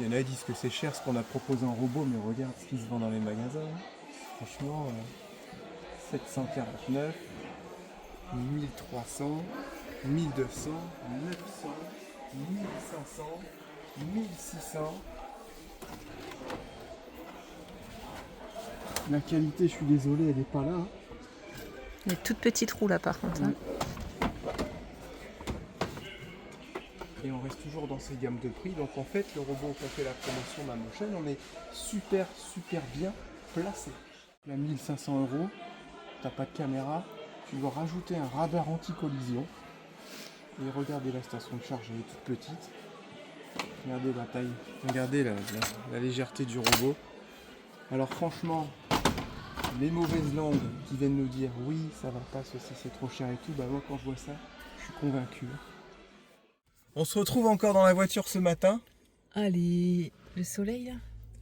Il y en a qui disent que c'est cher ce qu'on a proposé en robot, mais regarde ce qui se vend dans les magasins. Franchement, 749, 1300, 1200, 900, 1500, 1600. La qualité, je suis désolé, elle n'est pas là. Les toutes petites roues là par contre. Hein. Et on reste toujours dans ces gammes de prix. Donc en fait, le robot qu'on fait la promotion MaMotion, on est super bien placé. La 1500 €, t'as pas de caméra, tu dois rajouter un radar anti-collision. Et regardez la station de charge, elle est toute petite. Regardez la taille, regardez la légèreté du robot. Alors franchement, les mauvaises langues qui viennent nous dire oui, ça va pas, ceci c'est trop cher et tout, bah moi quand je vois ça, je suis convaincu. On se retrouve encore dans la voiture ce matin, Allez, le soleil là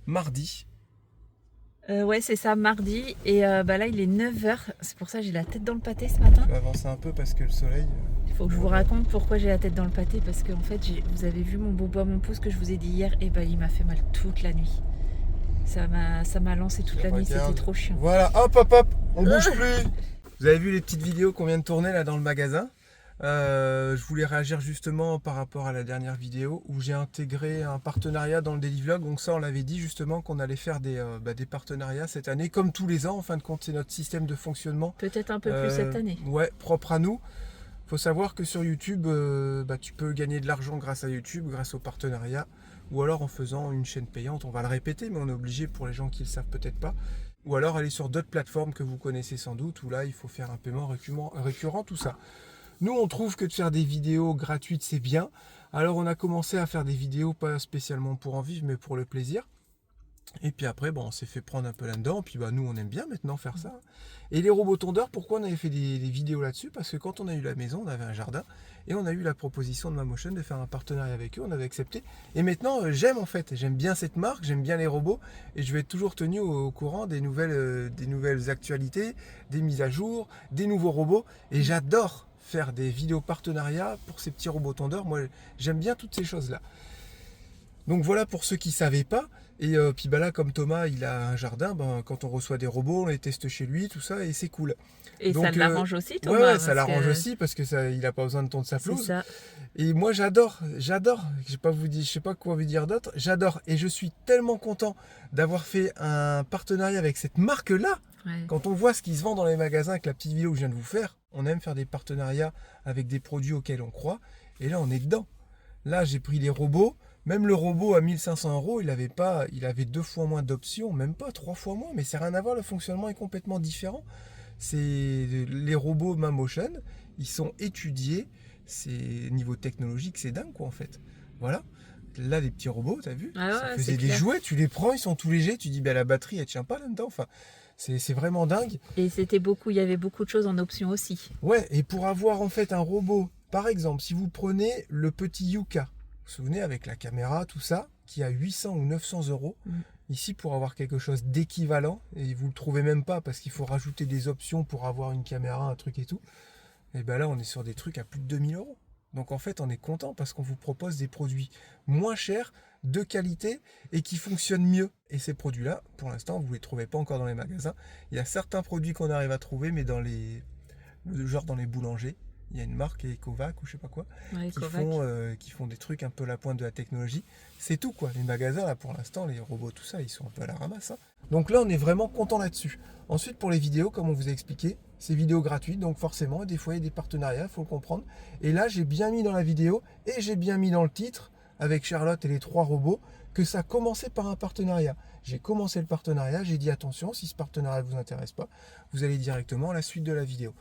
mardi. Ouais, c'est ça, mardi. Et bah là, il est 9h. C'est pour ça que j'ai la tête dans le pâté ce matin. Je vais avancer un peu parce que le soleil... Il faut que je vous raconte pourquoi j'ai la tête dans le pâté. Parce qu'en fait, vous avez vu mon bobo à mon pouce que je vous ai dit hier. Et bah, il m'a fait mal toute la nuit. Ça m'a lancé toute la nuit. C'était trop chiant. Voilà, hop, on bouge plus. Vous avez vu les petites vidéos qu'on vient de tourner là dans le magasin. Je voulais réagir justement par rapport à la dernière vidéo où j'ai intégré un partenariat dans le Daily Vlog. Donc ça, on l'avait dit justement qu'on allait faire des partenariats cette année, comme tous les ans. En fin de compte, c'est notre système de fonctionnement. Peut-être un peu plus cette année. Ouais, propre à nous. Faut savoir que sur YouTube, tu peux gagner de l'argent grâce à YouTube, grâce au partenariat, ou alors en faisant une chaîne payante. On va le répéter, mais on est obligé pour les gens qui le savent peut-être pas. Ou alors aller sur d'autres plateformes que vous connaissez sans doute, où là, il faut faire un paiement récurrent, tout ça. Nous, on trouve que de faire des vidéos gratuites, c'est bien. Alors, on a commencé à faire des vidéos, pas spécialement pour en vivre, mais pour le plaisir. Et puis après, on s'est fait prendre un peu là-dedans. Puis nous, on aime bien maintenant faire ça. Et les robots tondeurs, pourquoi on avait fait des vidéos là-dessus? Parce que quand on a eu la maison, on avait un jardin. Et on a eu la proposition de MaMotion de faire un partenariat avec eux. On avait accepté. Et maintenant, j'aime en fait. J'aime bien cette marque, j'aime bien les robots. Et je vais être toujours tenu au courant des nouvelles actualités, des mises à jour, des nouveaux robots. Et j'adore faire des vidéos partenariats pour ces petits robots tondeurs. Moi, j'aime bien toutes ces choses-là. Donc voilà pour ceux qui ne savaient pas. Et puis là, comme Thomas, il a un jardin, quand on reçoit des robots, on les teste chez lui, tout ça, et c'est cool. Et donc, ça l'arrange aussi, Thomas. Ouais, ça l'arrange aussi parce que il n'a pas besoin de tondre sa pelouse. Ça. Et moi, j'adore. Je sais pas quoi vous dire d'autre. J'adore. Et je suis tellement content d'avoir fait un partenariat avec cette marque-là. Ouais. Quand on voit ce qui se vend dans les magasins avec la petite vidéo que je viens de vous faire, on aime faire des partenariats avec des produits auxquels on croit. Et là, on est dedans. Là, j'ai pris les robots. Même le robot à 1500 €, il avait 2 fois moins d'options, même pas 3 fois moins, mais ça n'a rien à voir, le fonctionnement est complètement différent. C'est les robots MaMotion, ils sont étudiés, c'est niveau technologique, c'est dingue quoi en fait. Voilà. Là, les petits robots, t'as vu, ça faisait des jouets, tu les prends, ils sont tout légers, tu dis la batterie elle tient pas là-dedans, enfin c'est vraiment dingue. Et il y avait beaucoup de choses en option aussi. Ouais, et pour avoir en fait un robot, par exemple, si vous prenez le petit Yuka, vous vous souvenez, avec la caméra, tout ça, qui a 800 ou 900 €. Ici, pour avoir quelque chose d'équivalent, et vous ne le trouvez même pas parce qu'il faut rajouter des options pour avoir une caméra, un truc et tout, et là, on est sur des trucs à plus de 2000 €. Donc en fait, on est content parce qu'on vous propose des produits moins chers, de qualité et qui fonctionnent mieux. Et ces produits-là, pour l'instant, vous ne les trouvez pas encore dans les magasins. Il y a certains produits qu'on arrive à trouver, mais dans les boulangers. Il y a une marque, Ecovac ou je sais pas quoi, qui font des trucs un peu la pointe de la technologie. C'est tout quoi. Les magasins là pour l'instant, les robots, tout ça, ils sont un peu à la ramasse. Donc là, on est vraiment content là-dessus. Ensuite, pour les vidéos, comme on vous a expliqué, c'est vidéo gratuite, donc forcément, des fois il y a des partenariats, il faut le comprendre. Et là, j'ai bien mis dans la vidéo et j'ai bien mis dans le titre avec Charlotte et les 3 robots que ça commençait par un partenariat. J'ai commencé le partenariat, j'ai dit attention, si ce partenariat ne vous intéresse pas, vous allez directement à la suite de la vidéo.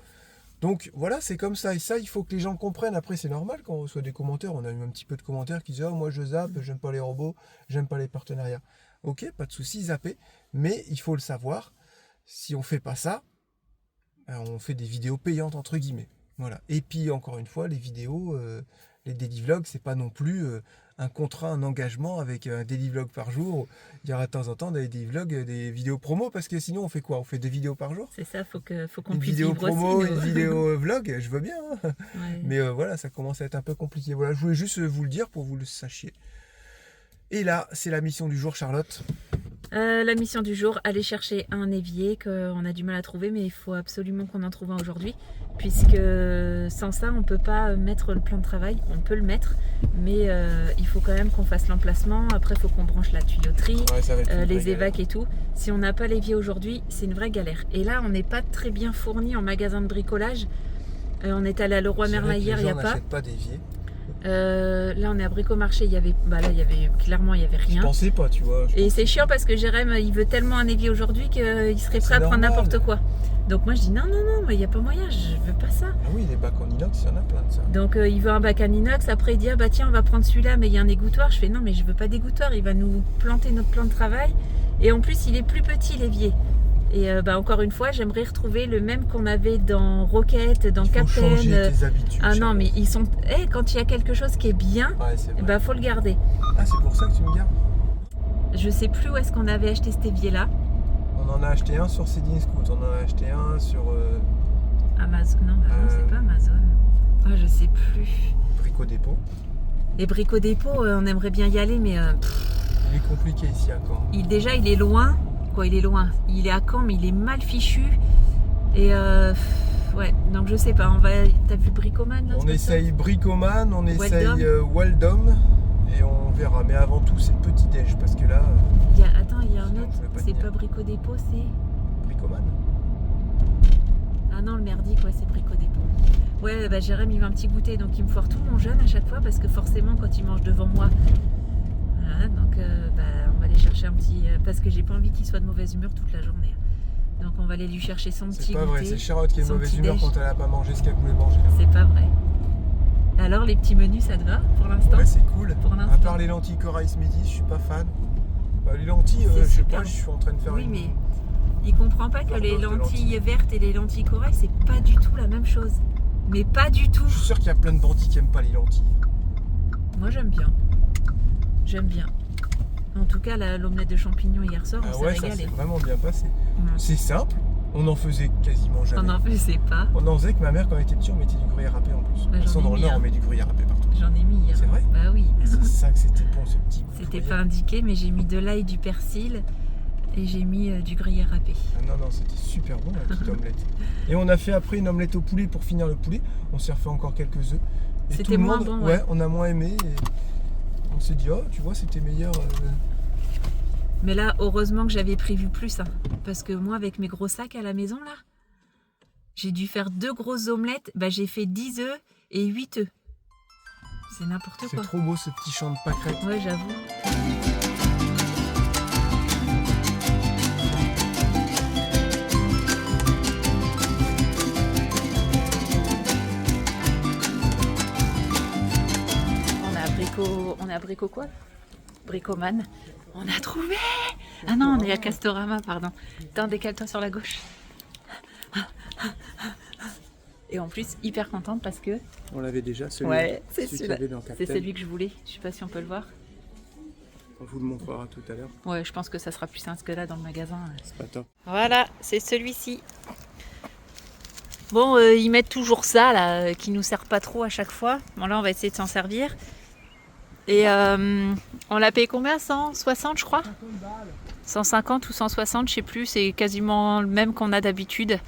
Donc voilà, c'est comme ça. Et ça, il faut que les gens comprennent. Après, c'est normal quand on reçoit des commentaires. On a eu un petit peu de commentaires qui disent « Oh, moi je zappe, j'aime pas les robots, j'aime pas les partenariats. » Ok, pas de souci, zappez. Mais il faut le savoir. Si on fait pas ça, on fait des vidéos payantes, entre guillemets. Voilà. Et puis, encore une fois, les vidéos, les daily vlogs, c'est pas non plus un contrat, un engagement avec un daily vlog par jour. Il y aura de temps en temps des vlogs, des vidéos promo, parce que sinon on fait quoi? On fait 2 vidéos par jour? C'est ça, faut qu'on une puisse vidéo vivre promo, aussi, une vidéo vlog, je veux bien. Hein. Ouais. Mais voilà, ça commence à être un peu compliqué. Voilà, je voulais juste vous le dire pour que vous le sachiez. Et là, c'est la mission du jour, Charlotte. La mission du jour, aller chercher un évier qu'on a du mal à trouver, mais il faut absolument qu'on en trouve un aujourd'hui, puisque sans ça, on ne peut pas mettre le plan de travail. On peut le mettre, mais il faut quand même qu'on fasse l'emplacement. Après, il faut qu'on branche la tuyauterie, les évacs et tout. Si on n'a pas l'évier aujourd'hui, c'est une vraie galère. Et là, on n'est pas très bien fourni en magasin de bricolage. On est allé à Leroy Merlin hier, il n'y a pas. Pas d'évier. Là on est à Bricomarché, il y avait clairement il y avait rien. Je pensais pas, tu vois. Et c'est chiant parce que Jérém il veut tellement un évier aujourd'hui qu'il serait prêt à prendre n'importe quoi. Donc moi je dis non, il n'y a pas moyen, je veux pas ça. Ah oui, les bacs en inox, il y en a plein de ça. Donc il veut un bac en inox, après il dit ah bah tiens on va prendre celui-là mais il y a un égouttoir. Je fais non mais je veux pas d'égouttoir, il va nous planter notre plan de travail. Et en plus il est plus petit l'évier. Et encore une fois, j'aimerais retrouver le même qu'on avait dans Rocket, dans Captain. Changer tes habitudes. Ah non, mais ils sont. Quand il y a quelque chose qui est bien, faut le garder. Ah, c'est pour ça que tu me gardes. Je sais plus où est-ce qu'on avait acheté cet évier-là. On en a acheté un sur Cédine Scout, on en a acheté un sur. Amazon. Non, c'est pas Amazon. Ah, je sais plus. Brico Dépôt. Les Brico Dépôt, on aimerait bien y aller, mais. Il est compliqué ici à Caen. Déjà, il est loin. Il est loin, il est à Caen mais il est mal fichu et ouais donc je sais pas, t'as vu Bricoman là, on essaye Bricoman, on essaye Waldom et on verra, mais avant tout c'est Petit Déj parce que là il y a un autre, c'est pas Brico Dépôt, c'est Bricoman. Ah non le merdique, ouais c'est Brico Dépôt. Ouais Jérém il veut un petit goûter donc il me foire tout mon jeûne à chaque fois parce que forcément quand il mange devant moi donc on va aller chercher un petit parce que j'ai pas envie qu'il soit de mauvaise humeur toute la journée. Donc on va aller lui chercher son petit goûter. C'est pas vrai, c'est Charlotte qui est de mauvaise humeur quand elle a pas mangé ce qu'elle voulait manger. C'est pas vrai. Alors les petits menus ça te va pour l'instant? Ouais c'est cool. Pour à part les lentilles corail ce midi, je suis pas fan. Les lentilles, je sais pas, je suis en train de faire mais il comprend pas que les lentilles vertes et les lentilles corail c'est pas du tout la même chose. Mais pas du tout. Je suis sûr qu'il y a plein de bandits qui aiment pas les lentilles. Moi j'aime bien. J'aime bien. En tout cas, l'omelette de champignons hier soir, on s'est régalé. Ça s'est vraiment bien passé. C'est simple, on en faisait quasiment jamais. On n'en faisait pas. On en faisait que ma mère, quand elle était petite, on mettait du gruyère râpé en plus. Ils sont dans le Nord, on met du gruyère râpé partout. J'en ai mis hier. C'est vrai? Bah oui. C'est ça que c'était bon, ce petit goût. C'était pas indiqué, mais j'ai mis de l'ail, du persil et j'ai mis du gruyère râpé. Ah non, c'était super bon la petite omelette. Et on a fait après une omelette au poulet pour finir le poulet. On s'est refait encore quelques œufs. C'était moins bon. Ouais, on a moins aimé. Et on s'est dit, oh, tu vois, c'était meilleur. Mais là, heureusement que j'avais prévu plus. Parce que moi, avec mes gros sacs à la maison, là, j'ai dû faire 2 grosses omelettes. J'ai fait 10 œufs et 8 œufs. C'est n'importe quoi. C'est trop beau ce petit champ de pâquerettes. Ouais, j'avoue. On est à Brico quoi? Bricoman. On a trouvé! Ah non, on est à Castorama, pardon. Attends, décale-toi sur la gauche. Et en plus, hyper contente parce que... On l'avait déjà, celui-là. Ouais, c'est celui-là. C'est celui que je voulais. Je sais pas si on peut le voir. On vous le montrera tout à l'heure. Ouais, je pense que ça sera plus simple que là dans le magasin. C'est pas top. Voilà, c'est celui-ci. Bon, ils mettent toujours ça, là, qui nous sert pas trop à chaque fois. Bon, là, on va essayer de s'en servir. Et on l'a payé combien? 160 je crois, 150 ou 160 je sais plus, c'est quasiment le même qu'on a d'habitude.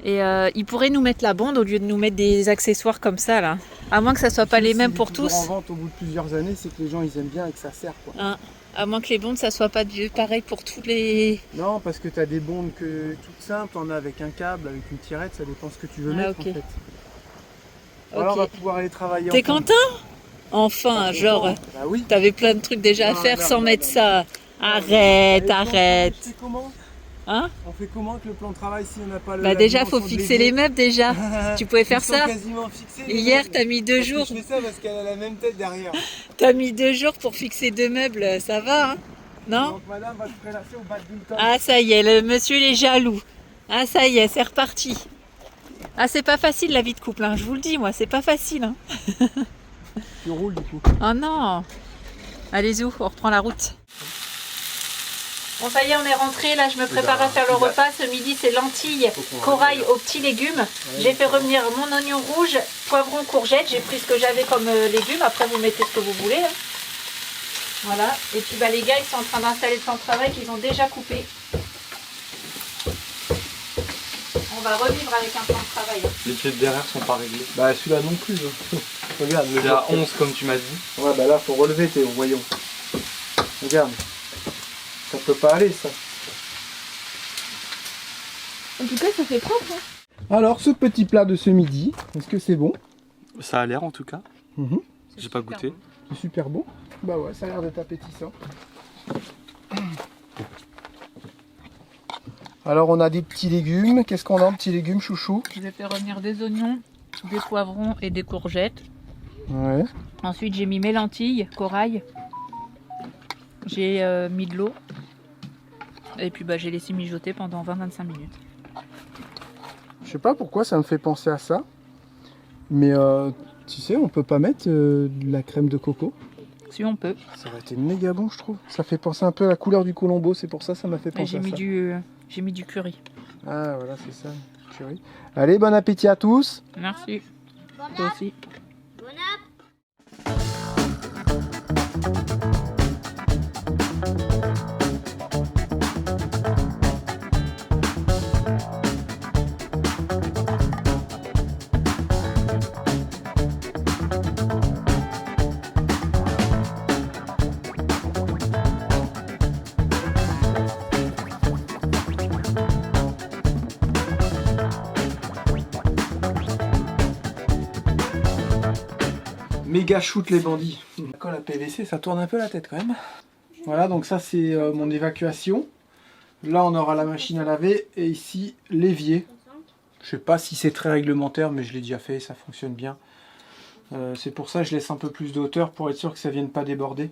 Et ils pourraient nous mettre la bande au lieu de nous mettre des accessoires comme ça là. À moins que ça soit pas les mêmes pour tous. En vente au bout de plusieurs années, c'est que les gens ils aiment bien et que ça sert quoi. À moins que les bondes ça soit pas pareil pour tous les... Non, parce que tu as des bondes toutes simples, on a avec un câble, avec une tirette, ça dépend ce que tu veux mettre en fait. Alors on va pouvoir aller travailler. T'es content? Enfin, genre, oui. T'avais plein de trucs déjà à faire sans mettre ça. Arrête. On fait comment? Hein? On fait comment avec le plan de travail si on n'a pas le... déjà, faut fixer les meubles déjà. Tu pouvais faire ça? Quasiment fixés, hier, t'as mis 2 jours. Je fais ça parce qu'elle a la même tête derrière. T'as mis 2 jours pour fixer 2 meubles, ça va, hein? Non? Donc madame va se prélasser au badminton. Ah, ça y est, le monsieur il est jaloux. Ah, ça y est, c'est reparti. Ah, c'est pas facile la vie de couple, hein. Je vous le dis, moi, c'est pas facile. Hein. Tu roules du coup. Oh non. Allez-y, on reprend la route. Bon, ça y est, on est rentré. Là, je me prépare à faire le repas. Ce midi, c'est lentilles, corail aux petits légumes. J'ai fait revenir mon oignon rouge, poivron, courgette. J'ai pris ce que j'avais comme légumes. Après, vous mettez ce que vous voulez. Hein. Voilà. Et puis bah, les gars, ils sont en train d'installer le plan de travail qu'ils ont déjà coupé. On va revivre avec un plan de travail. Les pieds de derrière sont pas réglés. Bah celui-là non plus. Hein. Regarde, C'est à 11 comme tu m'as dit. Ouais bah là faut relever Théo, voyons. Regarde. Ça peut pas aller ça. En tout cas, ça fait propre. Hein. Alors ce petit plat de ce midi, est-ce que c'est bon? Ça a l'air en tout cas. J'ai pas goûté. Bon. C'est super bon. Bah ouais, ça a l'air d'être appétissant. Alors on a des petits légumes. Qu'est-ce qu'on a en petits légumes, chouchou? Je vais faire revenir des oignons, des poivrons et des courgettes. Ouais. Ensuite, j'ai mis mes lentilles, corail. J'ai mis de l'eau. Et puis bah, j'ai laissé mijoter pendant 20-25 minutes. Je sais pas pourquoi ça me fait penser à ça. Mais tu sais, on peut pas mettre de la crème de coco. Si on peut. Ça aurait été méga bon, je trouve. Ça fait penser un peu à la couleur du colombo, c'est pour ça que ça m'a fait penser à ça. J'ai mis du curry. Ah voilà, c'est ça. Curry. Allez, bon appétit à tous. Merci. Toi aussi. Méga shoot les bandits. La colle à PVC, ça tourne un peu la tête quand même. Voilà, donc ça c'est mon évacuation. Là on aura la machine à laver et ici l'évier. Je sais pas si c'est très réglementaire, mais je l'ai déjà fait, ça fonctionne bien. C'est pour ça que je laisse un peu plus de hauteur pour être sûr que ça vienne pas déborder.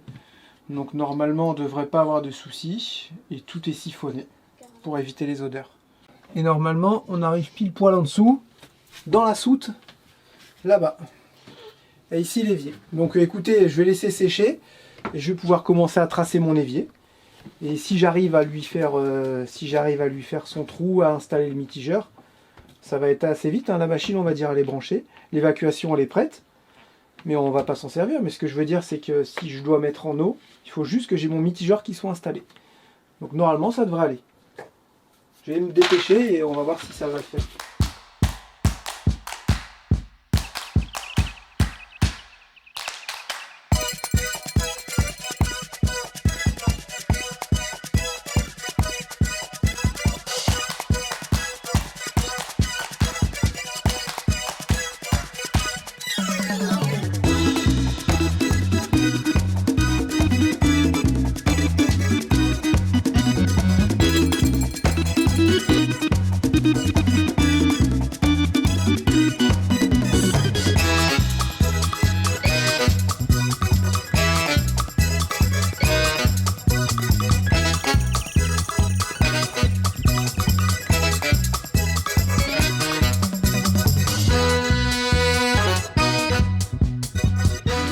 Donc normalement on devrait pas avoir de soucis et tout est siphonné pour éviter les odeurs. Et normalement on arrive pile poil en dessous, dans la soute, là-bas. Et ici l'évier. Donc écoutez, je vais laisser sécher et je vais pouvoir commencer à tracer mon évier. Et si j'arrive à lui faire son trou, à installer le mitigeur, ça va être assez vite. Hein. La machine, on va dire, elle est branchée. L'évacuation, elle est prête. Mais on va pas s'en servir. Mais ce que je veux dire, c'est que si je dois mettre en eau, il faut juste que j'ai mon mitigeur qui soit installé. Donc normalement, ça devrait aller. Je vais me dépêcher et on va voir si ça va le faire.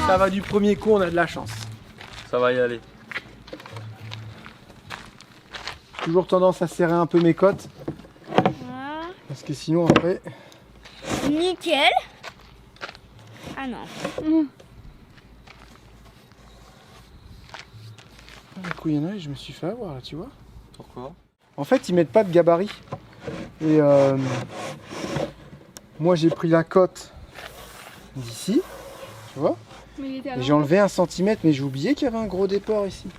Ça va du premier coup, on a de la chance. Ça va y aller. Toujours tendance à serrer un peu mes côtes. Parce que sinon après... Nickel. Ah non. Du coup, il y en a et je me suis fait avoir là, tu vois. Pourquoi? En fait, ils mettent pas de gabarit. Et moi, j'ai pris la côte d'ici, tu vois. Et j'ai enlevé 1 centimètre, mais j'ai oublié qu'il y avait un gros déport ici.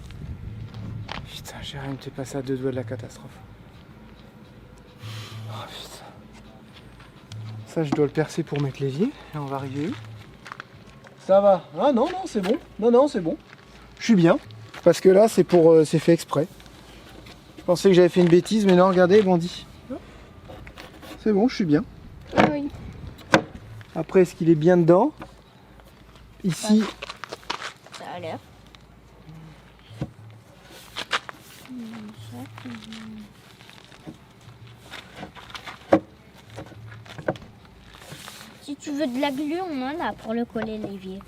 Putain, j'ai rien, t'es passé à 2 doigts de la catastrophe. Oh putain. Ça, je dois le percer pour mettre l'évier. Et on va arriver où? Ça va. Ah non, non, c'est bon. Non, non, c'est bon. Je suis bien. Parce que là, c'est fait exprès. Je pensais que j'avais fait une bêtise, mais non, regardez, bandit. C'est bon, je suis bien. Ah oui. Après, est-ce qu'il est bien dedans? Ici. Ça a l'air. Si tu veux de la glu, on en a pour le coller l'évier.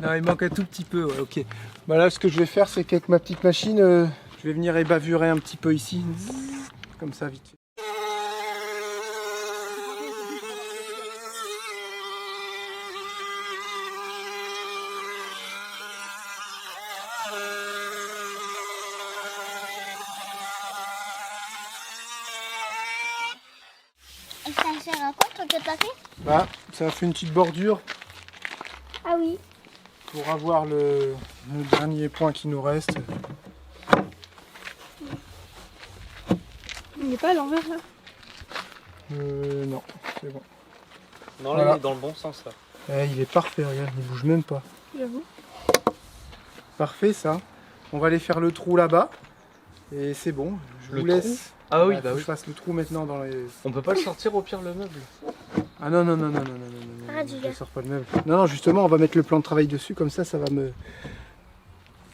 Non, il manque un tout petit peu, ouais, ok. Bah là, ce que je vais faire, c'est qu'avec ma petite machine, je vais venir ébavurer un petit peu ici. Comme ça, vite fait. que t'as fait? Bah, ça a fait une petite bordure Ah oui. pour avoir le dernier point qui nous reste. Il n'est pas à l'envers là. Non, c'est bon. Non, Voilà. là, il est dans le bon sens, là. Il est parfait, regarde, il bouge même pas. J'avoue. Parfait ça. On va aller faire le trou là-bas. Et c'est bon, je Le vous trou laisse. Ah oui, Ouais, bah faut que oui. je fasse le trou maintenant dans les... On peut pas le sortir au pire, le meuble. Ah non, non, non, non, non, non, non, non, Arrête, non, Julia. je sors pas le meuble. Non, non, justement, on va mettre le plan de travail dessus, comme ça va me...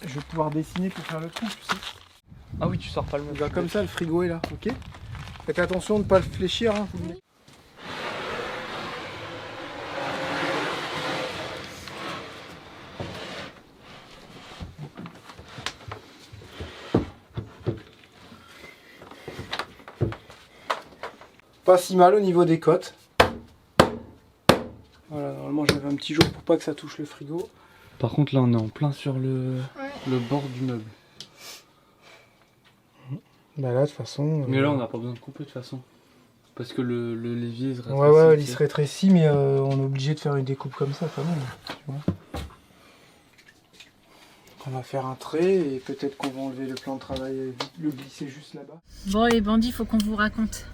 Je vais pouvoir dessiner pour faire le trou, tu sais. Ah oui, tu sors pas le meuble. Bah, comme ça, le frigo est là, ok? Faites attention de ne pas le fléchir, hein. Pas si mal au niveau des côtes. Voilà, normalement j'avais un petit jour pour pas que ça touche le frigo. Par contre, là, on est en plein sur le bord du meuble. Bah là, de toute façon... Mais là, on n'a pas besoin de couper, de toute façon. Parce que le levier se rétrécit. Ouais, ouais, il tu sais. se rétrécit, mais on est obligé de faire une découpe comme ça quand même. Tu vois. On va faire un trait et peut-être qu'on va enlever le plan de travail et le glisser juste là-bas. Bon les bandits, faut qu'on vous raconte.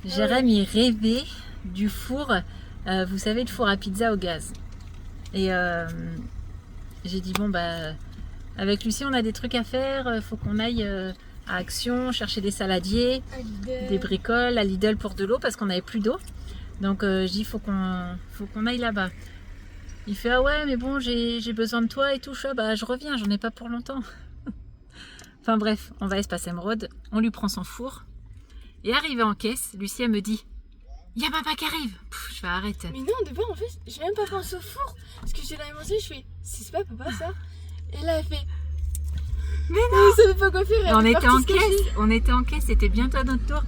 Jérém il rêvait du four, vous savez le four à pizza au gaz. Et j'ai dit bon bah avec Lucie on a des trucs à faire, faut qu'on aille à Action chercher des saladiers, des bricoles, à Lidl pour de l'eau parce qu'on n'avait plus d'eau. Donc je dis faut qu'on aille là-bas. Il fait ah ouais mais bon j'ai besoin de toi et tout. Bah je reviens, j'en ai pas pour longtemps. Enfin bref, on va à Espace Émeraude, on lui prend son four. Et arrivé en caisse, Lucie elle me dit « Y'a papa qui arrive !» Je fais « Arrête !» Mais non, de base, en fait, j'ai même pas pensé au four. Parce que j'ai la pensé, je fais, c'est pas papa ça. Et là, elle fait, mais non, elle savait pas quoi faire. Et on était en caisse, c'était bientôt à notre tour.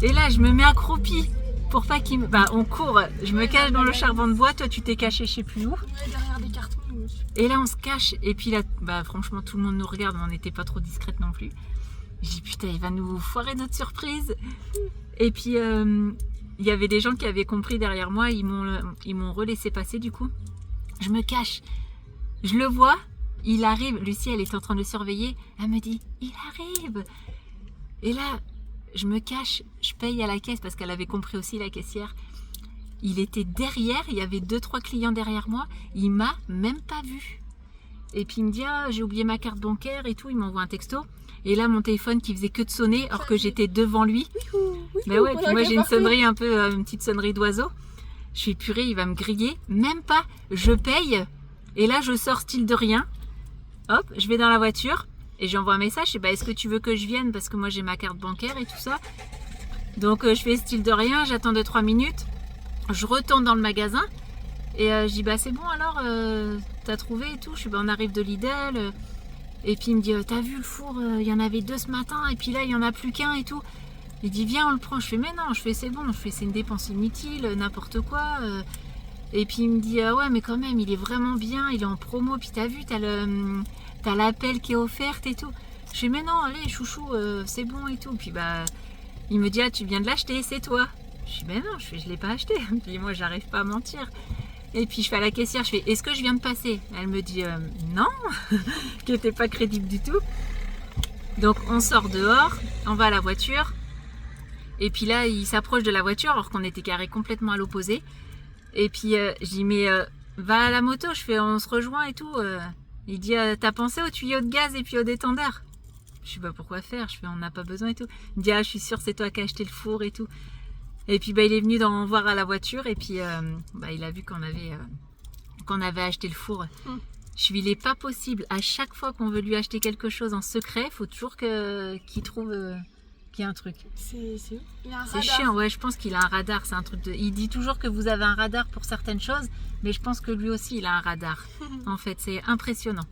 Et là, je me mets accroupie pour pas qu'il me... Bah, on court, je me cache dans le charbon de bois, toi tu t'es caché je sais plus où. Ouais, derrière des cartons. Et là, on se cache, et puis là, bah franchement, tout le monde nous regarde, mais on n'était pas trop discrète non plus. Je dis putain, il va nous foirer notre surprise. Et puis il y avait des gens qui avaient compris derrière moi, ils m'ont relaissé passer du coup. Je me cache, je le vois, il arrive. Lucie, elle est en train de le surveiller. Elle me dit, il arrive. Et là, je me cache, je paye à la caisse parce qu'elle avait compris aussi la caissière. Il était derrière, il y avait 2-3 clients derrière moi. Il m'a même pas vu. Et puis il me dit, ah, j'ai oublié ma carte bancaire et tout. Il m'envoie un texto. Et là, mon téléphone qui faisait que de sonner, alors que j'étais devant lui. Mais ouais, puis moi j'ai une sonnerie un peu, une petite sonnerie d'oiseau. Je suis purée, il va me griller. Même pas, je paye. Et là, je sors style de rien. Hop, je vais dans la voiture et j'envoie un message. Je dis, bah, est-ce que tu veux que je vienne? Parce que moi j'ai ma carte bancaire et tout ça. Donc je fais style de rien, j'attends 2-3 minutes. Je retourne dans le magasin. Et je dis, bah c'est bon alors, t'as trouvé et tout. Je suis, bah, on arrive de Lidl. Et puis il me dit, t'as vu le four, il y en avait 2 ce matin, et puis là il y en a plus qu'un et tout. Il dit, viens on le prend. Je fais, mais non, je fais, c'est bon, je fais, c'est une dépense inutile, n'importe quoi. Et puis il me dit, ouais mais quand même, il est vraiment bien, il est en promo, puis t'as vu, t'as l'appel qui est offerte et tout. Je fais, mais non, allez chouchou, c'est bon et tout. Puis bah, il me dit, ah tu viens de l'acheter, c'est toi. Je dis, mais non, je l'ai pas acheté. Puis moi j'arrive pas à mentir. Et puis je fais à la caissière, je fais, est-ce que je viens de passer? Elle me dit, non, qui n'était pas crédible du tout. Donc on sort dehors, on va à la voiture. Et puis là, il s'approche de la voiture alors qu'on était garés complètement à l'opposé. Et puis je dis, mais va à la moto, je fais, on se rejoint et tout. Il dit, t'as pensé au tuyau de gaz et puis au détendeur? Je sais pas pourquoi faire, je fais, on n'a pas besoin et tout. Il me dit, ah je suis sûre c'est toi qui as acheté le four et tout. Et puis bah, il est venu d'en voir à la voiture et puis bah, il a vu qu'on avait acheté le four. Je suis, il n'est pas possible. À chaque fois qu'on veut lui acheter quelque chose en secret, il faut toujours qu'il trouve qu'il y a un truc. C'est chiant, ouais, je pense qu'il a un radar. C'est un truc de... Il dit toujours que vous avez un radar pour certaines choses, mais je pense que lui aussi il a un radar. En fait, c'est impressionnant.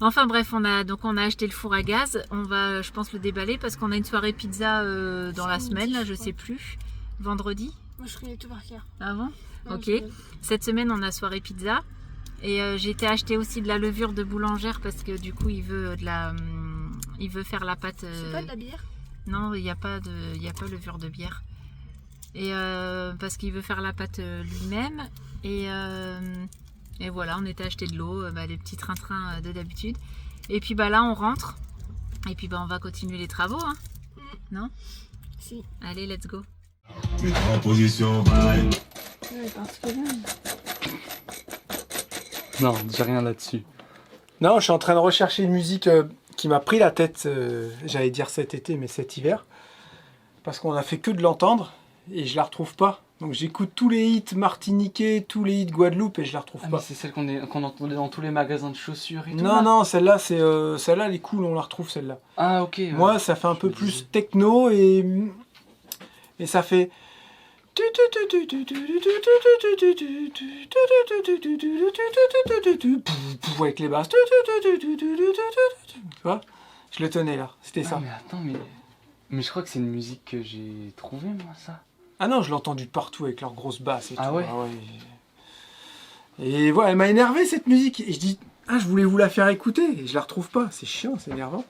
Enfin bref, on a acheté le four à gaz. On va, je pense, le déballer parce qu'on a une soirée pizza dans la semaine, là, je sais plus. Vendredi. Moi, je connais tout par cœur. Ah bon? Ouais, Ok. Cette semaine, on a soirée pizza. Et j'ai été acheter aussi de la levure de boulangère parce que du coup, il veut faire la pâte. C'est pas de la bière? Non, il n'y a pas levure de bière. Et parce qu'il veut faire la pâte lui-même. Et voilà, on était acheté de l'eau, les petits trains-trains de d'habitude. Et puis là, on rentre. Et puis on va continuer les travaux. Hein. Non? Si. Allez, let's go. En position, bye. Ouais, parce que là... Non, dis rien là-dessus. Non, je suis en train de rechercher une musique qui m'a pris la tête, j'allais dire cet été, mais cet hiver. Parce qu'on a fait que de l'entendre et je la retrouve pas. Donc j'écoute tous les hits martiniquais, tous les hits Guadeloupe et je la retrouve Ah, pas. mais c'est celle qu'on entendait dans tous les magasins de chaussures et tout. Non, là. non, celle-là, c'est celle-là, elle est cool, on la retrouve celle-là. Ah, ok. ouais. Moi, ça fait un peu me plus disais. techno et ça fait. Avec les basses. Tu vois? Je le tenais là, c'était Ah, ça. mais attends, mais je crois que c'est une musique que j'ai trouvée, moi, ça. Ah non, je l'ai entendu partout avec leurs grosses basses et Ah tout. ouais. Et voilà, elle m'a énervé cette musique. Et je dis, je voulais vous la faire écouter et je la retrouve pas. C'est chiant, c'est énervant.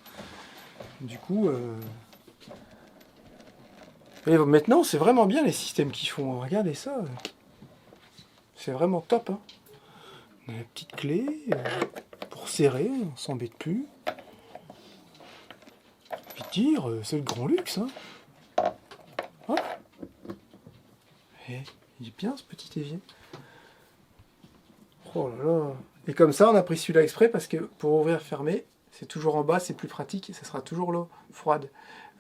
Du coup, et maintenant, c'est vraiment bien les systèmes qu'ils font. Regardez ça. C'est vraiment top. Hein. On a la petite clé pour serrer, on s'embête plus. Puis dire, c'est le grand luxe. Hein. Hop. Et il est bien ce petit évier. Oh là là. Et comme ça, on a pris celui-là exprès parce que pour ouvrir, fermer, c'est toujours en bas, c'est plus pratique et ça sera toujours l'eau froide.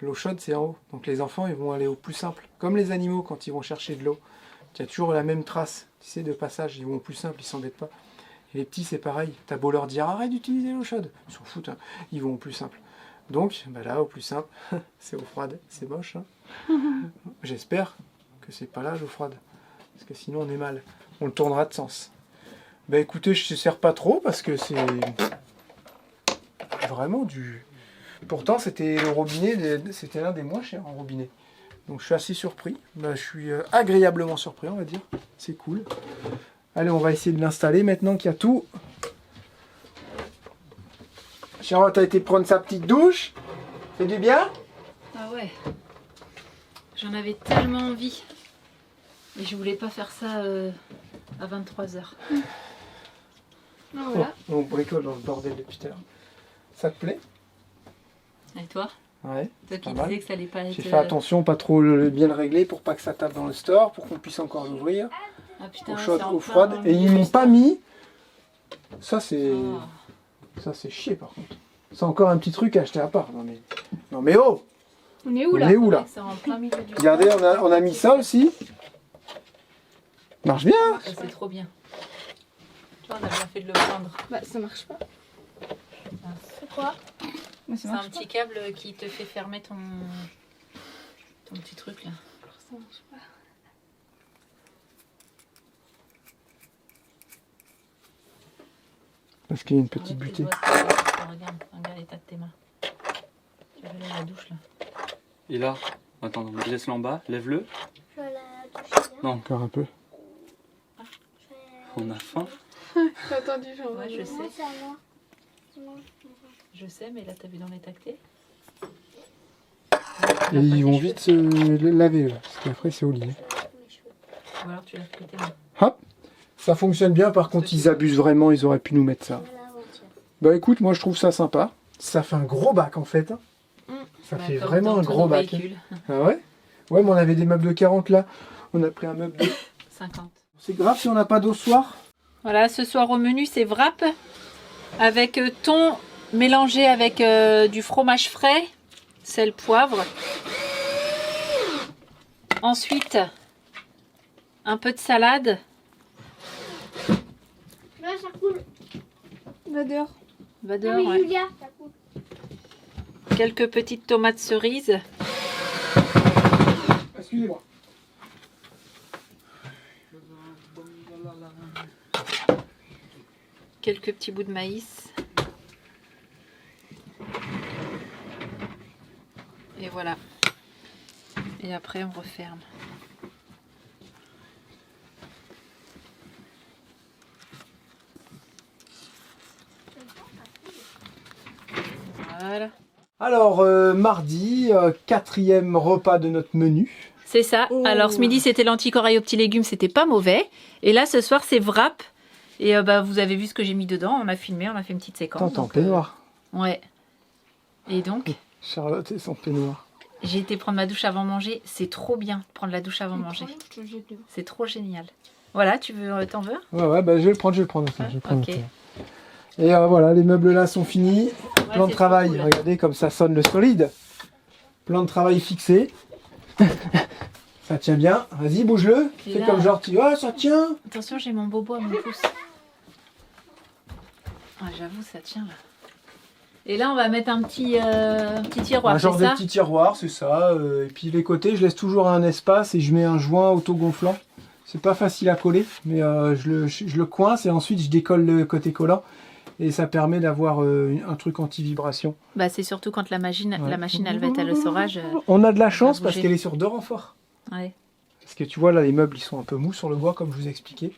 L'eau chaude, c'est en haut. Donc les enfants, ils vont aller au plus simple. Comme les animaux, quand ils vont chercher de l'eau. Il y a toujours la même trace, tu sais, de passage. Ils vont au plus simple, ils s'embêtent pas. Et les petits, c'est pareil. T'as beau leur dire, arrête d'utiliser l'eau chaude. Ils s'en foutent, hein. Ils vont au plus simple. Donc, là, au plus simple, c'est eau froide. C'est moche, hein. J'espère que c'est pas là, l'eau froide. Parce que sinon, on est mal. On le tournera de sens. Bah écoutez, je ne sers pas trop parce que c'est vraiment du... Pourtant, c'était le robinet, c'était l'un des moins chers en robinet. Donc je suis assez surpris. Bah, je suis agréablement surpris, on va dire. C'est cool. Allez, on va essayer de l'installer maintenant qu'il y a tout. Charlotte a été prendre sa petite douche. C'est du bien? Ah ouais. J'en avais tellement envie. Et je voulais pas faire ça à 23h. Ah, voilà. Oh, on bricole dans le bordel depuis tout à l'heure. Ça te plaît? Et toi? Ouais. Toi qui pas mal. disais que ça allait pas être... J'ai fait attention, pas trop bien le régler pour pas que ça tape dans le store, pour qu'on puisse encore l'ouvrir. Ah putain, Eau ouais, chaude, c'est en eau plein froide. dans le Et ils milieu m'ont du pas store. mis. Ça c'est. Oh. Ça c'est chier par contre. C'est encore un petit truc à acheter à part. Non mais oh! On est où On là? est où là? C'est en plein milieu du Regardez, on a mis ça aussi. Marche bien! Ça, c'est trop bien. Tu vois, on a bien fait de le prendre. Bah ça marche pas. C'est quoi? Mais C'est un petit câble qui te fait fermer ton petit truc là. Ça marche pas. Parce qu'il y a une petite Arrête tes butée. doigts, regarde l'état de tes mains. Tu vas aller à la douche là. Et là, attends, laisse-le en bas, lève-le. Je vais aller à la douche, là. Non, Encore un peu. on a faim. J'ai attendu, j'en Ouais, je sais. Moi, c'est à moi. C'est moi. Je sais, mais là t'as vu dans les tactés. Et ils vont vite se laver là, parce qu'après c'est au lit. Ou alors tu laves que tes mains. Hop! Ça fonctionne bien, par contre ils abusent vraiment, ils auraient pu nous mettre ça. Bah écoute, moi je trouve ça sympa. Ça fait un gros bac en fait. Hein. Ça Bah, fait comme vraiment dans un tous gros nos bac. véhicules. Ah ouais? Ouais, mais on avait des meubles de 40 là. On a pris un meuble de... 50. C'est grave si on n'a pas d'eau ce soir? Voilà, ce soir au menu c'est wrap avec thon mélangé avec du fromage frais, sel, poivre. Ensuite, un peu de salade. Là, ça coule. Va dehors. Va Non, dehors, mais ouais. Julia, ça coule. Quelques petites tomates cerises. Excusez-moi. Quelques petits bouts de maïs. Et voilà. Et après on referme. Voilà. Alors, mardi, quatrième repas de notre menu. C'est ça. Oh. Alors ce midi c'était lentilles corail aux petits légumes, c'était pas mauvais. Et là ce soir c'est wrap. Et vous avez vu ce que j'ai mis dedans. On a filmé, on a fait une petite séquence. T'entends donc, peignoir. Ouais. Et donc Charlotte et son peignoir. j'ai été prendre ma douche avant manger. C'est trop bien de prendre la douche avant manger. Je te jette le- C'est trop génial. Voilà, tu veux, t'en veux? Ouais, bah je vais le prendre aussi. Je vais prendre Ok. aussi. Et voilà, les meubles là sont finis. Plan de c'est travail, trop cool. regardez comme ça sonne le solide. Plan de travail fixé. Ça tient bien. Vas-y, bouge-le. Et Fais là- comme genre, oh, ça tient. Attention, j'ai mon bobo à mon pouce. Ah, j'avoue, ça tient là. Et là, on va mettre un petit tiroir, Un genre c'est de ça? petit tiroir, c'est ça. Et puis les côtés, je laisse toujours un espace et je mets un joint autogonflant. C'est pas facile à coller, mais je le coince et ensuite je décolle le côté collant. Et ça permet d'avoir un truc anti-vibration. Bah, c'est surtout quand la machine, Ouais. elle va être à l'essorage. On a de la chance va parce bouger. qu'elle est sur 2 renforts. Ouais. Parce que tu vois, là, les meubles, ils sont un peu mous sur le bois, comme je vous ai expliqué.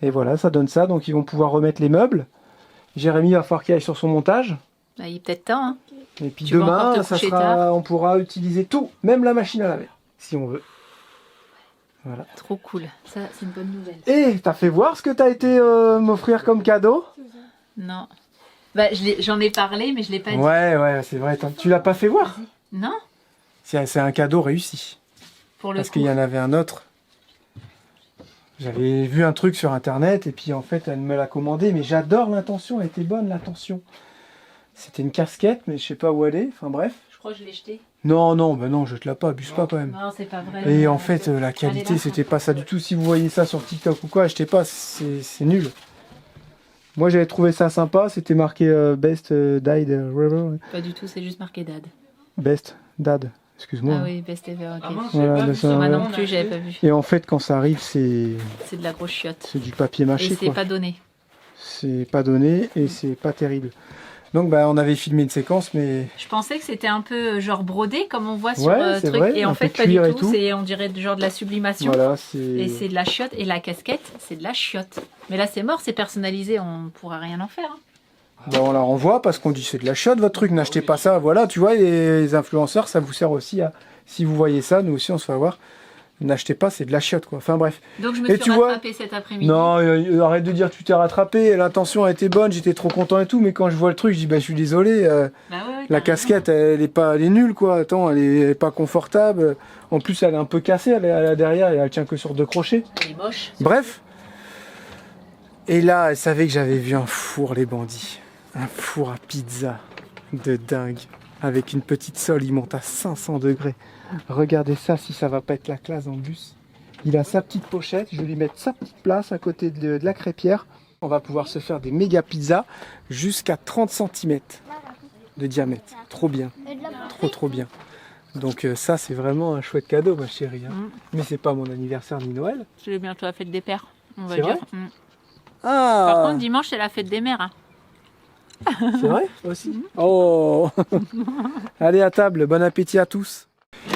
Et voilà, ça donne ça. Donc, ils vont pouvoir remettre les meubles. Jérémy va falloir qu'il aille sur son montage. Bah, il est peut-être temps. Hein. Et puis Tu vas encore demain, te coucher on pourra utiliser tout, même la machine à laver, si on veut. Voilà. Trop cool. Ça, c'est une bonne nouvelle. Et t'as fait voir ce que t'as été m'offrir comme cadeau? Non. Bah, j'en ai parlé, mais je l'ai pas dit. Ouais, c'est vrai. Tu l'as pas fait voir? Non? C'est un cadeau réussi. Pour le Parce coup. qu'il y en avait un autre. J'avais vu un truc sur internet et puis en fait elle me l'a commandé, mais j'adore l'intention, elle était bonne l'intention. C'était une casquette, mais je sais pas où elle est, enfin bref. Je crois que je l'ai jeté. Non, je te la pas, abuse pas quand même. Non, c'est pas vrai. Et en fait la qualité là, c'était pas ça du tout. Si vous voyez ça sur TikTok ou quoi, achetez pas, c'est nul. Moi j'avais trouvé ça sympa, c'était marqué Best Dad, Pas du tout, c'est juste marqué Dad. Best Dad, excuse-moi. Ah oui, Best Ever, ok. Voilà, de ça, Moi ouais. non plus, j'avais pas vu. Et en fait quand ça arrive c'est C'est de la grosse chiotte. du papier Et mâché c'est quoi. pas donné. C'est pas donné et c'est pas terrible. Donc bah on avait filmé une séquence mais Je pensais que c'était un peu genre brodé comme on voit sur Ouais, c'est truc vrai, et en un fait peu pas du cuir et tout, tout. c'est on dirait genre de la sublimation voilà, et c'est c'est de la chiotte et la casquette c'est de la chiotte. Mais là c'est mort, c'est personnalisé, on pourra rien en faire. Hein. bah, on la renvoie parce qu'on dit c'est de la chiotte votre truc, n'achetez pas ça. Voilà, tu vois, les influenceurs ça vous sert aussi à si vous voyez ça, nous aussi on se fait avoir. N'achetez pas, c'est de la chiotte quoi. Enfin bref. Donc je me Et suis tu vois- rattrapée cet après-midi. Non, arrête de dire que tu t'es rattrapé, l'intention a été bonne, j'étais trop content et tout, mais quand je vois le truc, je dis bah je suis désolé, Bah ouais, la t'as raison. casquette elle est nulle quoi. Attends, elle est pas confortable. En plus elle est un peu cassée, elle est derrière et elle tient que sur 2 crochets. Elle est moche. Bref. Et là, elle savait que j'avais vu un four, les bandits. Un four à pizza de dingue. Avec une petite sole, il monte à 500 degrés. Regardez ça, si ça va pas être la classe dans le bus. Il a sa petite pochette, je vais lui mettre sa petite place à côté de la crêpière. On va pouvoir se faire des méga pizzas jusqu'à 30 cm de diamètre. Trop bien, Et de la trop bien. Donc ça, c'est vraiment un chouette cadeau, ma chérie. Hein. Mm. Mais c'est pas mon anniversaire ni Noël. C'est bientôt la fête des pères, on va C'est dire. vrai Mm. Ah Par contre dimanche c'est la fête des mères. Hein. C'est vrai aussi. Oh Allez à table, bon appétit à tous.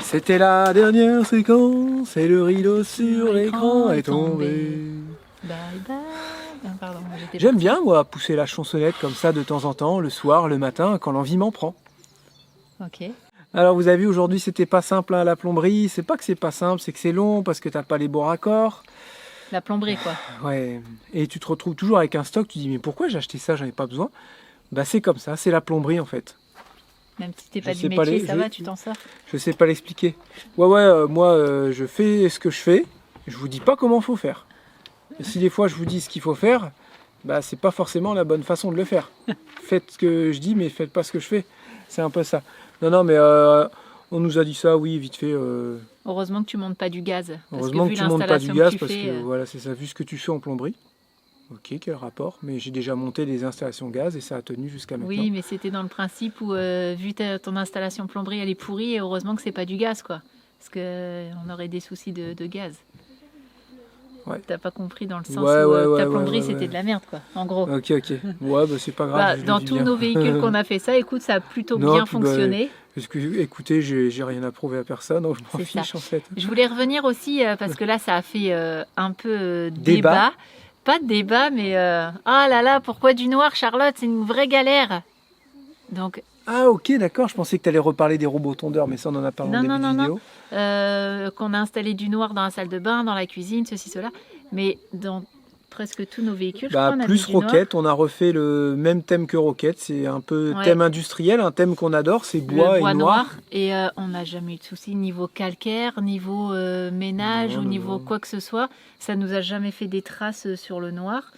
C'était la dernière séquence et le rideau sur l'écran est tombé. Bye bye. Ah, pardon, j'étais J'aime partie. bien moi pousser la chansonnette comme ça de temps en temps, le soir, le matin, quand l'envie m'en prend. Ok. Alors vous avez vu aujourd'hui c'était pas simple à la plomberie, c'est pas que c'est pas simple, c'est que c'est long parce que t'as pas les bons raccords. La plomberie quoi. Ouais. Et tu te retrouves toujours avec un stock, tu dis mais pourquoi j'ai acheté ça, j'en ai pas besoin. Bah c'est comme ça, c'est la plomberie en fait. Même si t'es Je pas sais du pas métier, les- ça je- va, tu t'en sors. Je sais pas l'expliquer. Moi je fais ce que je fais, je vous dis pas comment faut faire. Et si des fois je vous dis ce qu'il faut faire, bah c'est pas forcément la bonne façon de le faire. Faites ce que je dis mais faites pas ce que je fais. C'est un peu ça. Non mais on nous a dit ça, oui, vite fait. Heureusement que tu montes pas du gaz. Parce Heureusement que que vu tu montes pas du l'installation gaz tu parce fais, que voilà, c'est ça, vu ce que tu fais en plomberie. Ok, quel rapport. Mais j'ai déjà monté des installations gaz et ça a tenu jusqu'à maintenant. Oui, mais c'était dans le principe où, vu ton installation plomberie, elle est pourrie, et heureusement que c'est pas du gaz, quoi. Parce qu'on aurait des soucis de gaz. Ouais. T'as pas compris dans le sens Ouais, où ouais, ta ouais, plomberie, ouais, c'était ouais. de la merde, quoi. En gros. Ok. Ouais, bah c'est pas grave. Bah, je le dans vis tous bien. nos véhicules qu'on a fait ça, écoute, ça a plutôt Non, bien puis, bah, fonctionné. Parce que, écoutez, j'ai rien à prouver à personne, donc je m'en C'est ça. fiche en fait. Je voulais revenir aussi, parce que là, ça a fait un peu Débat. débat. Pas de débat, mais ah là là, pourquoi du noir, Charlotte? C'est une vraie galère. Donc, Ah ok, d'accord, je pensais que tu allais reparler des robots tondeurs, mais ça on en a parlé en début de vidéo. Qu'on a installé du noir dans la salle de bain, dans la cuisine, ceci, cela. Mais dans presque tous nos véhicules, je crois, on a plus mis du Rocket, noir. on a refait le même thème que Rocket, c'est un peu Ouais. thème industriel, un thème qu'on adore, c'est bois, Le bois et noir. Et on n'a jamais eu de soucis niveau calcaire, niveau ménage Non, ou non, niveau non. quoi que ce soit. Ça nous a jamais fait des traces sur le noir.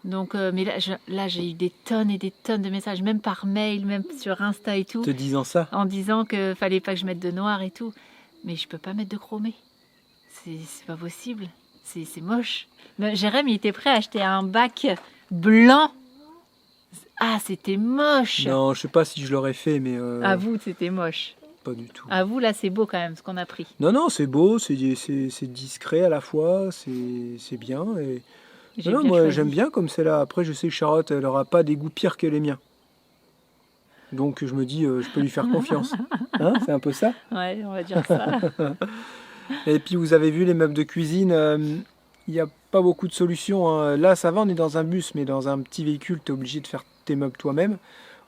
Donc, mais là, j'ai eu des tonnes et des tonnes de messages, même par mail, même sur Insta et tout, Te disant ça. en disant qu'il fallait pas que je mette de noir et tout. Mais je peux pas mettre de chromé. C'est pas possible. C'est moche. Mais Jérém, il était prêt à acheter un bac blanc. Ah, c'était moche. Non, je sais pas si je l'aurais fait, mais À vous, c'était moche. pas du tout. À vous, là, c'est beau quand même ce qu'on a pris. Non, c'est beau, c'est discret à la fois, c'est bien. Et... J'ai Non, bien moi choisi. j'aime bien comme c'est là. Après, je sais que Charlotte, elle aura pas des goûts pires que les miens. Donc je me dis, je peux lui faire confiance. Hein, c'est un peu ça. Ouais, on va dire ça. Et puis vous avez vu les meubles de cuisine, il n'y a pas beaucoup de solutions. Hein. Là, ça va, on est dans un bus, mais dans un petit véhicule, tu es obligé de faire tes meubles toi-même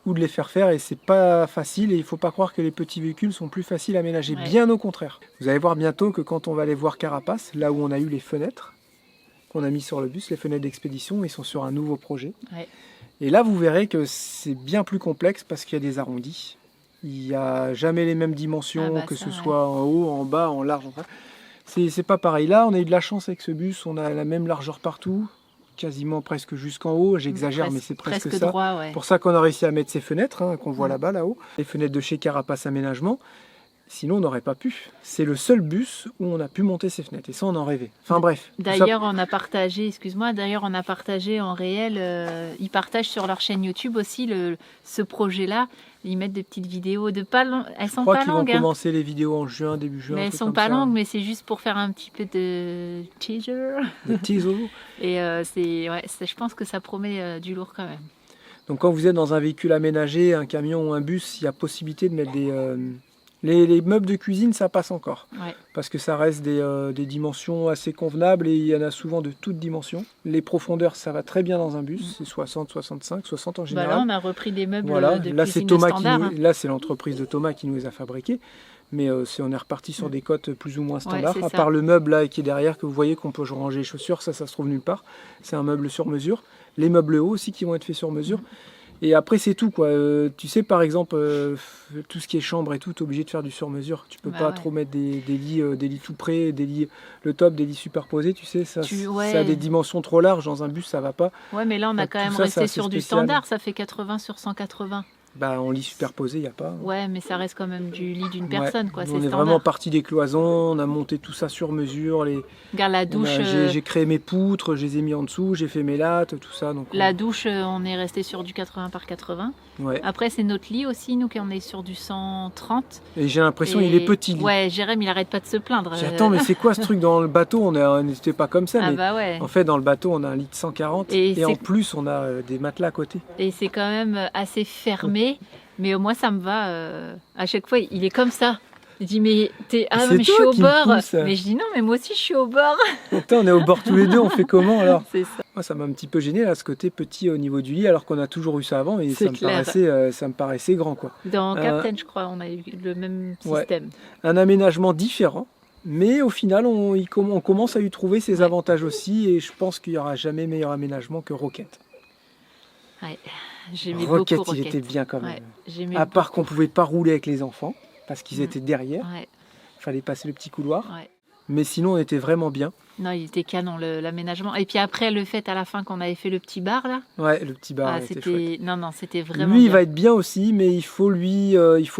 ou de les faire faire et c'est pas facile. Et il ne faut pas croire que les petits véhicules sont plus faciles à ménager, Ouais. bien au contraire. Vous allez voir bientôt que quand on va aller voir Carapace, là où on a eu les fenêtres qu'on a mis sur le bus, les fenêtres d'expédition, ils sont sur un nouveau projet. Ouais. Et là, vous verrez que c'est bien plus complexe parce qu'il y a des arrondis. Il n'y a jamais les mêmes dimensions, que ça, ce ouais. soit en haut, en bas, en large. En... C'est pas pareil. Là, on a eu de la chance avec ce bus, on a la même largeur partout, quasiment presque jusqu'en haut. J'exagère, mais c'est presque ça. droit, ouais. C'est pour ça qu'on a réussi à mettre ces fenêtres hein, qu'on voit là-bas, là-haut. Les fenêtres de chez Carapace Aménagement. Sinon, on n'aurait pas pu. C'est le seul bus où on a pu monter ces fenêtres. Et ça, on en rêvait. Enfin bref. tout ça- D'ailleurs, on a partagé, excuse-moi, d'ailleurs, on a partagé en réel, ils partagent sur leur chaîne YouTube aussi ce projet-là. Ils mettent des petites vidéos de pas long... Elles je sont crois pas qu'ils vont longues, hein. commencer les vidéos en juin, début juin. Mais un elles truc sont comme pas ça. longues, mais c'est juste pour faire un petit peu de teaser. Des teasers. Et je pense que ça promet du lourd quand même. Donc quand vous êtes dans un véhicule aménagé, un camion ou un bus, il y a possibilité de mettre des... Les meubles de cuisine, ça passe encore. Ouais. Parce que ça reste des dimensions assez convenables et il y en a souvent de toutes dimensions. Les profondeurs, ça va très bien dans un bus. C'est 60, 65, 60 en Bah général. là, on a repris des meubles Voilà. de Là, c'est cuisine Thomas standard. là, c'est l'entreprise de Thomas qui nous les a fabriqués. Mais on est reparti sur des cotes plus ou moins standards. c'est À ça. part le meuble là qui est derrière, que vous voyez qu'on peut ranger les chaussures, ça se trouve nulle part. C'est un meuble sur mesure. Les meubles hauts aussi qui vont être faits sur mesure. Et après, c'est tout, quoi. Tu sais, par exemple, tout ce qui est chambre et tout, tu es obligé de faire du sur-mesure. Tu peux Bah pas ouais. trop mettre des lits tout près, des lits, le top, des lits superposés, tu sais. Ça, Ouais. ça a des dimensions trop larges. Dans un bus, ça va pas. Ouais, mais là, on a Donc, quand tout même ça, c'est resté assez sur du spécial. standard. Ça fait 80 sur 180. Bah, en lit superposé, il n'y a pas. Ouais, mais ça reste quand même du lit d'une Ouais. personne, quoi. Nous, C'est on est standard. vraiment parti des cloisons, on a monté tout ça sur mesure. Regarde la douche. J'ai créé mes poutres, je les ai mis en dessous, j'ai fait mes lattes, tout ça. Donc, La douche, on est resté sur du 80 par 80. ouais. Après, c'est notre lit aussi, nous, qu'on est sur du 130. Et j'ai l'impression Et- il est petit. le lit. Ouais, Jérém, il arrête pas de se plaindre. J'ai dit, attends, mais c'est quoi ce truc dans le bateau On n'était pas comme ça. Ah mais bah ouais. En fait, dans le bateau, on a un lit de 140 Et et en c'est- plus, on a des matelas à côté. Et c'est quand même assez fermé. Mais moi, ça me va. À chaque fois, il est comme ça. Il dit, mais c'est mais je suis toi au qui me bord. pousse. Mais je dis, non, mais moi aussi, je suis au bord. Attends, on est au bord tous les deux, on fait comment alors C'est ça. Moi, ça m'a un petit peu gêné là, ce côté petit au niveau du lit, alors qu'on a toujours eu ça avant et C'est clair. ça me paraissait grand, quoi. Dans Captain, je crois, on a eu le même Ouais. système. Un aménagement différent, mais au final, on commence à y trouver ses avantages aussi, et je pense qu'il n'y aura jamais meilleur aménagement que Rocket. Ouais. J'aimais Rocket, beaucoup il Rocket. était bien quand même. Ouais, j'aimais À part beaucoup. qu'on pouvait pas rouler avec les enfants, parce qu'ils étaient derrière, Ouais, il fallait passer le petit couloir, ouais. mais sinon, on était vraiment bien. Non, il était canon l'aménagement. Et puis après, le fait à la fin qu'on avait fait le petit bar là, Ouais, le petit bar ah, était chouette. c'était non, c'était vraiment. Lui, il bien. va être bien aussi, mais il faut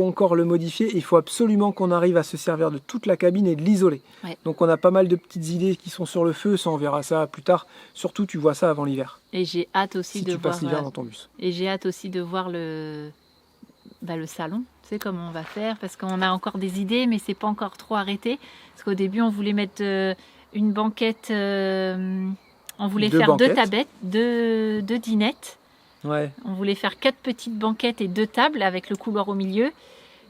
encore le modifier. Il faut absolument qu'on arrive à se servir de toute la cabine et de l'isoler. Ouais. Donc on a pas mal de petites idées qui sont sur le feu, ça on verra ça plus tard. Surtout, tu vois ça avant l'hiver, Et j'ai hâte aussi si de tu voir. passes l'hiver dans ton bus. Et j'ai hâte aussi de voir le salon. Tu sais comment on va faire, parce qu'on a encore des idées, mais c'est pas encore trop arrêté. Parce qu'au début, on voulait mettre une banquette. On voulait Deux faire banquettes. deux tablettes, deux dinettes. Ouais. On voulait faire 4 petites banquettes et 2 tables avec le couloir au milieu.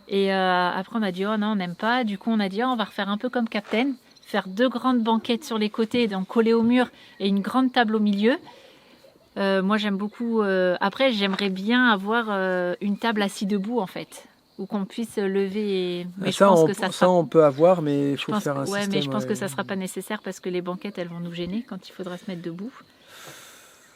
Et après, on a dit, oh non, on n'aime pas. Du coup, on a dit, oh, on va refaire un peu comme Captain. Faire 2 grandes banquettes sur les côtés, donc collées au mur, et une grande table au milieu. Moi, j'aime beaucoup. Après, j'aimerais bien avoir une table assis debout, en fait, où qu'on puisse lever. Mais je pense que ça on peut avoir, mais il je faut pense, faire un système. mais je pense que ça sera pas nécessaire parce que les banquettes, elles vont nous gêner quand il faudra se mettre debout.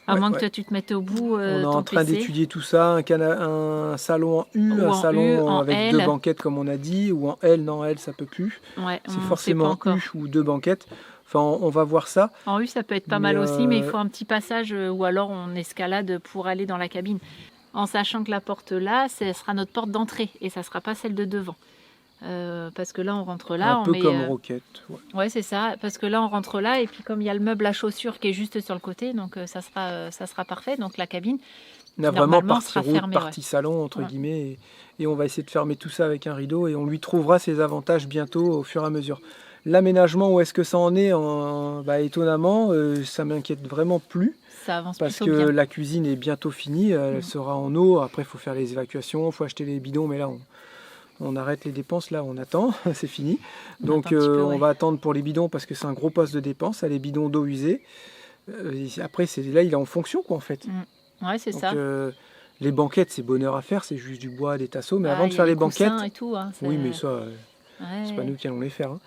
À moins que toi, tu te mettes au bout. On est ton en train PC. d'étudier tout ça, un salon en U, Ou un en salon U, en avec L. 2 banquettes comme on a dit, ou en L, non L ça peut plus. Ouais, C'est on sait pas forcément encore. U ou 2 banquettes. Enfin, on va voir ça. En U, ça peut être pas Mais, mal aussi, mais il faut un petit passage ou alors on escalade pour aller dans la cabine. En sachant que la porte là, ce sera notre porte d'entrée et ça sera pas celle de devant. Parce que là, on rentre là. Un peu comme Roquette. Ouais. Ouais, c'est ça. Parce que là, on rentre là et puis comme il y a le meuble à chaussures qui est juste sur le côté, donc ça sera parfait. Donc la cabine. On a Normalement, vraiment partie sera route, fermée, partie salon, entre Ouais. guillemets. Et on va essayer de fermer tout ça avec un rideau et on lui trouvera ses avantages bientôt au fur et à mesure. L'aménagement, où est-ce que ça en est étonnamment, ça m'inquiète vraiment plus. Ça avance Parce plutôt que bien. la cuisine est bientôt finie, elle sera en eau. Après, il faut faire les évacuations, il faut acheter les bidons, mais là, on arrête les dépenses, là, on attend, c'est fini. Donc, attend un petit peu, ouais. on va attendre pour les bidons parce que c'est un gros poste de dépense, ça, les bidons d'eau usée. Après, là, il est en fonction, quoi, en fait. Ouais, c'est Donc, ça. les banquettes, c'est bonheur à faire, c'est juste du bois, des tasseaux. Mais Ah, avant de il y faire a les coussins banquettes, et tout, hein, oui, mais ça, ouais. c'est pas nous qui allons les faire. Hein.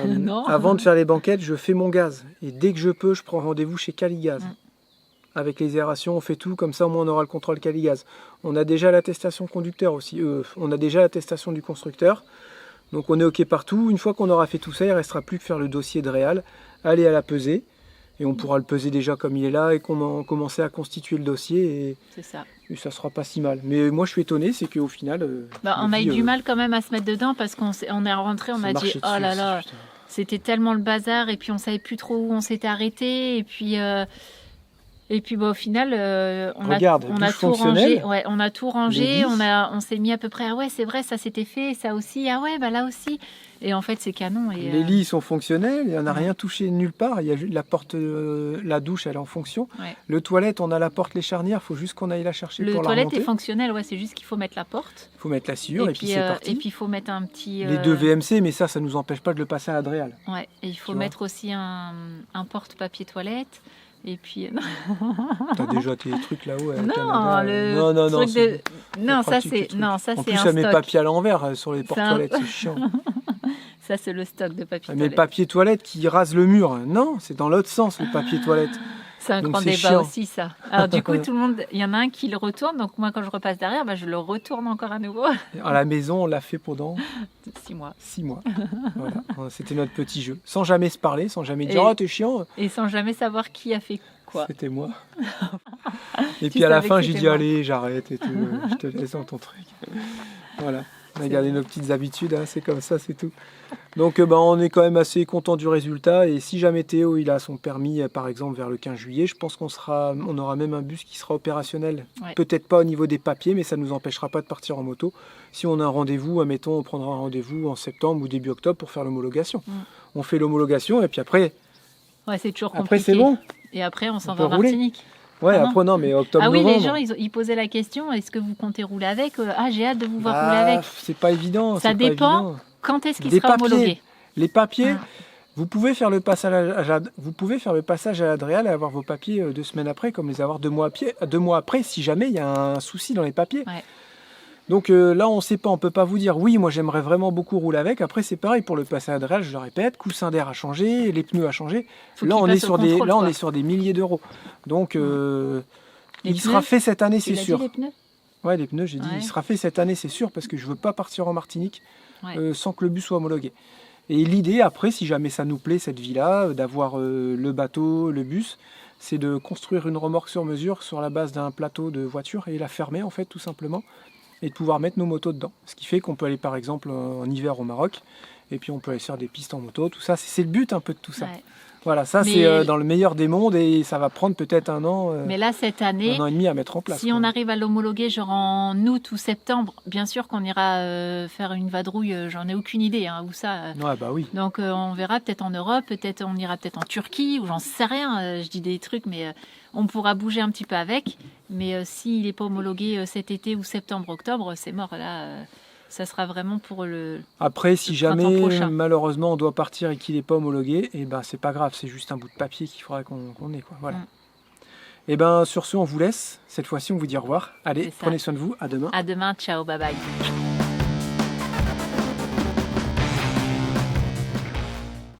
Non. Avant de faire les banquettes, je fais mon gaz. Et dès que je peux, je prends rendez-vous chez Caligaz. Avec les aérations, on fait tout, comme ça au moins on aura le contrôle Caligaz. On a déjà l'attestation conducteur aussi. On a déjà l'attestation du constructeur. Donc on est OK partout. Une fois qu'on aura fait tout ça, il ne restera plus que faire le dossier de réal, aller à la pesée. Et on pourra le peser déjà comme il est là et commencer à constituer le dossier. C'est ça. Et ça sera pas si mal. Mais moi je suis étonné, c'est qu'au final... On a eu du mal quand même à se mettre dedans parce qu'on est rentré, on a dit oh là là, c'était tellement le bazar et puis on savait plus trop où on s'était arrêté et puis au final on a tout rangé, ouais, on a tout rangé, on s'est mis à peu près ah ouais c'est vrai ça s'était fait, ça aussi ah ouais bah là aussi et en fait c'est canon et les lits sont fonctionnels, il n'y en a rien touché nulle part, il y a juste la porte, la douche elle est en fonction. Ouais. Le toilette on a la porte, les charnières, il faut juste qu'on aille la chercher le pour la toilette remonter. est fonctionnel, ouais, c'est juste qu'il faut mettre la porte. Il faut mettre la sciure et puis c'est parti. Et puis il faut mettre un petit les 2 VMC, mais ça nous empêche pas de le passer à Adréal. Ouais, et il faut Tu mettre aussi un porte-papier toilette. Et puis T'as déjà tes trucs là-haut à non, Canada. le non, truc de non, ça pratique, c'est ce truc. non, ça en c'est plus, un ça met stock. papier à l'envers sur les portes-toilettes, un- c'est chiant. Ça c'est le stock de papier Mais le toilette. papier toilette qui rase le mur, non, c'est dans l'autre sens le papier toilette. C'est un Donc, grand c'est débat chiant. aussi ça. Alors du coup tout le monde, il y en a un qui le retourne, donc moi quand je repasse derrière, je le retourne encore à nouveau. À la maison, on l'a fait pendant 6 mois. 6 mois. Voilà. C'était notre petit jeu. Sans jamais se parler, sans jamais dire Et- « Oh, t'es chiant !» Et sans jamais savoir qui a fait quoi. C'était moi. Et Tu puis à la savais fin, que j'ai c'était dit moi. allez, j'arrête et tout. Je te laisse dans ton truc. Voilà. On a C'est gardé vrai. nos petites habitudes, hein, c'est comme ça, c'est tout. Donc on est quand même assez content du résultat. Et si jamais Théo il a son permis, par exemple, vers le 15 juillet, je pense on aura même un bus qui sera opérationnel. Ouais. Peut-être pas au niveau des papiers, mais ça ne nous empêchera pas de partir en moto. Si on a un rendez-vous, admettons, on prendra un rendez-vous en septembre ou début octobre pour faire l'homologation. On fait l'homologation et puis après Ouais, c'est toujours après compliqué. c'est bon. Et après on s'en On va à peut rouler. Martinique. Ouais, Ah non. après non, mais octobre, Ah oui, novembre. les gens ils posaient la question, est-ce que vous comptez rouler avec Ah, j'ai hâte de vous voir Bah, rouler avec. c'est pas évident. Ça c'est pas dépend. évident. Quand est-ce qu'il Des sera papiers. homologué Les papiers, Ah. vous pouvez faire le passage à l'Adréal et avoir vos papiers 2 semaines après, comme les avoir 2 mois après, si jamais il y a un souci dans les papiers. Ouais. Donc là, on ne sait pas, on peut pas vous dire oui, moi j'aimerais vraiment beaucoup rouler avec. Après, c'est pareil pour le passage à l'Adréal, je le répète, coussin d'air a changé, les pneus a changé. Faut Là, qu'il on est passe au sur contrôle, on quoi. est sur des milliers d'euros. Donc, Les il pneus, sera fait cette année, Tu c'est l'as dit, sûr. les pneus Ouais, les pneus, j'ai dit, Ouais. il sera fait cette année, c'est sûr, parce que je veux pas partir en Martinique Ouais. sans que le bus soit homologué. Et l'idée, après, si jamais ça nous plaît, cette vie-là, d'avoir le bateau, le bus, c'est de construire une remorque sur mesure sur la base d'un plateau de voiture et la fermer, en fait, tout simplement, et de pouvoir mettre nos motos dedans. Ce qui fait qu'on peut aller, par exemple, en hiver au Maroc, et puis on peut aller faire des pistes en moto, tout ça. C'est le but un peu de tout ça. Ouais. Voilà, ça, Mais- c'est dans le meilleur des mondes, et ça va prendre peut-être un an Mais là, cette année, 1 an et demi à mettre en place. si quoi. on arrive à l'homologuer genre en août ou septembre, bien sûr qu'on ira faire une vadrouille, j'en ai aucune idée où ça. Ouais, bah oui. Donc on verra peut-être en Europe, peut-être on ira peut-être en Turquie ou j'en sais rien. Je dis des trucs, mais on pourra bouger un petit peu avec. Mais s'il n'est pas homologué cet été ou septembre-octobre, c'est mort. Là, ça sera vraiment pour le. Après, si le printemps jamais, prochain. malheureusement, on doit partir et qu'il n'est pas homologué, et ben c'est pas grave, c'est juste un bout de papier qu'il faudra qu'on ait. Quoi. Voilà. Et ben sur ce, on vous laisse. Cette fois-ci, on vous dit au revoir. Allez, C'est ça. prenez soin de vous. À demain. À demain, ciao, bye bye.